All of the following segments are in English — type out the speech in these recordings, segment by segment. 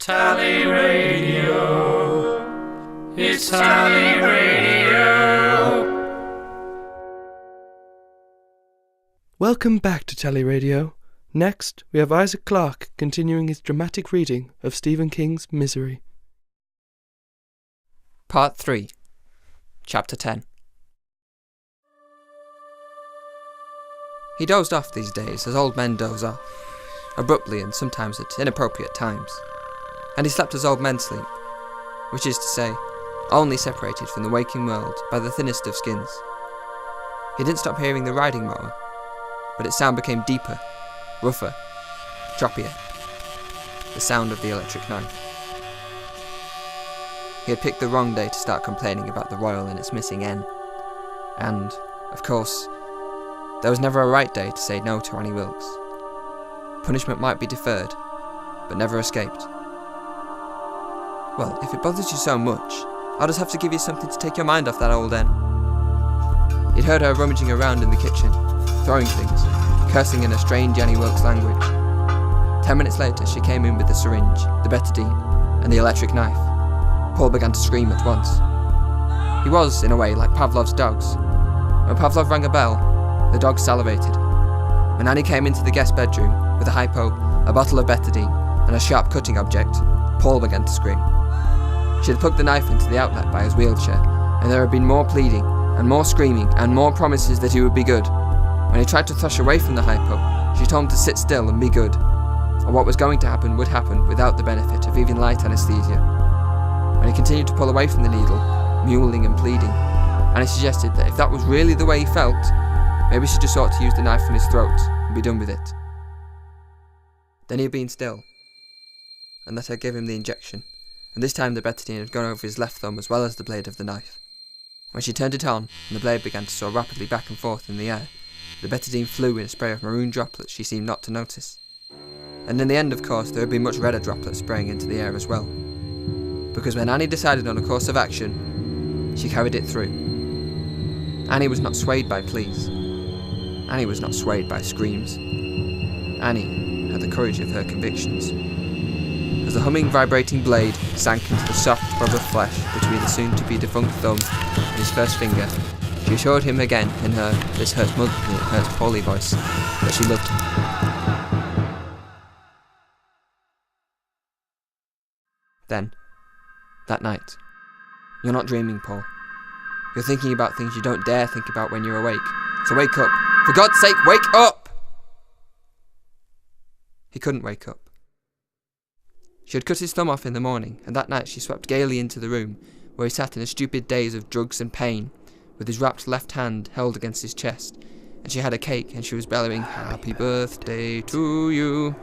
Tally Radio. It's Tally Radio. Welcome back to Tally Radio. Next, we have Isaac Clarke continuing his dramatic reading of Stephen King's Misery. Part 3, Chapter 10. He dozed off these days as old men doze off, abruptly and sometimes at inappropriate times. And he slept as old men sleep, which is to say, only separated from the waking world by the thinnest of skins. He didn't stop hearing the riding mower, but its sound became deeper, rougher, choppier. The sound of the electric knife. He had picked the wrong day to start complaining about the Royal and its missing N. And, of course, there was never a right day to say no to Annie Wilkes. Punishment might be deferred, but never escaped. Well, if it bothers you so much, I'll just have to give you something to take your mind off that old N. He'd heard her rummaging around in the kitchen, throwing things, cursing in a strange Annie Wilkes language. 10 minutes later, she came in with the syringe, the betadine, and the electric knife. Paul began to scream at once. He was, in a way, like Pavlov's dogs. When Pavlov rang a bell, the dog salivated. When Annie came into the guest bedroom with a hypo, a bottle of betadine, and a sharp cutting object, Paul began to scream. She had plugged the knife into the outlet by his wheelchair, and there had been more pleading, and more screaming, and more promises that he would be good. When he tried to thrush away from the hypo, she told him to sit still and be good. Or what was going to happen would happen without the benefit of even light anesthesia. When he continued to pull away from the needle, mewling and pleading, Annie suggested that if that was really the way he felt, maybe she just ought to use the knife from his throat and be done with it. Then he had been still, and let her give him the injection, and this time the betadine had gone over his left thumb as well as the blade of the knife. When she turned it on, and the blade began to soar rapidly back and forth in the air, the betadine flew in a spray of maroon droplets she seemed not to notice. And in the end, of course, there had been much redder droplets spraying into the air as well. Because when Annie decided on a course of action, she carried it through. Annie was not swayed by pleas. Annie was not swayed by screams. Annie had the courage of her convictions. As the humming, vibrating blade sank into the soft rubber flesh between the soon-to-be defunct thumb and his first finger, she assured him again in her "this hurts more than it hurts poorly" voice that she loved him. Then, that night, you're not dreaming, Paul. You're thinking about things you don't dare think about when you're awake. So wake up. For God's sake, wake up! He couldn't wake up. She had cut his thumb off in the morning, and that night she swept gaily into the room, where he sat in a stupid daze of drugs and pain, with his wrapped left hand held against his chest, and she had a cake, and she was bellowing, "Happy birthday to you,"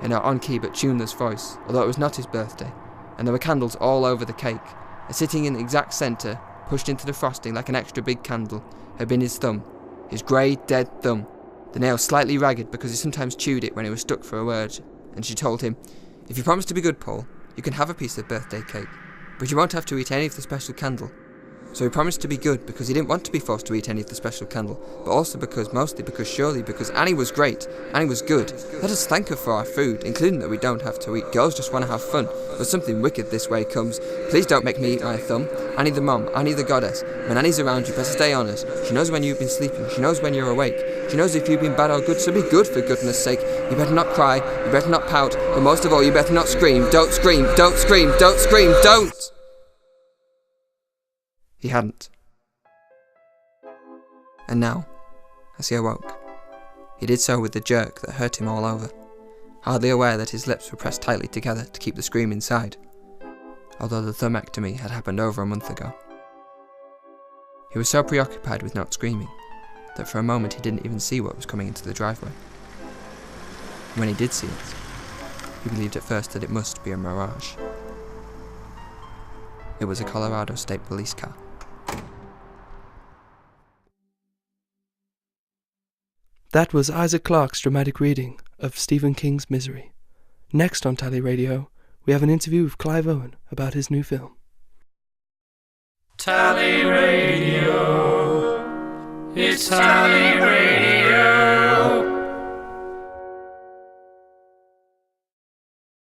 in her on-key but tuneless voice, although it was not his birthday, and there were candles all over the cake, and sitting in the exact centre, pushed into the frosting like an extra big candle, had been his thumb, his grey, dead thumb, the nail slightly ragged because he sometimes chewed it when he was stuck for a word, and she told him, "If you promise to be good, Paul, you can have a piece of birthday cake, but you won't have to eat any of the special candle." So he promised to be good because he didn't want to be forced to eat any of the special candle, but also mostly because Annie was great, Annie was good. Let us thank her for our food, including that we don't have to eat. Girls just want to have fun, but something wicked this way comes. Please don't make me eat my thumb. Annie the mom, Annie the goddess. When Annie's around, you better stay on us. She knows when you've been sleeping, she knows when you're awake. She knows if you've been bad or good, so be good for goodness sake. You better not cry, you better not pout, but most of all, you better not scream. Don't scream, don't scream, don't scream, don't! He hadn't. And now, as he awoke, he did so with a jerk that hurt him all over, hardly aware that his lips were pressed tightly together to keep the scream inside, although the thumbectomy had happened over a month ago. He was so preoccupied with not screaming that for a moment he didn't even see what was coming into the driveway. And when he did see it, he believed at first that it must be a mirage. It was a Colorado State Police car. That was Isaac Clarke's dramatic reading of Stephen King's Misery. Next on Tally Radio, we have an interview with Clive Owen about his new film. Tally Radio. It's Tally Radio.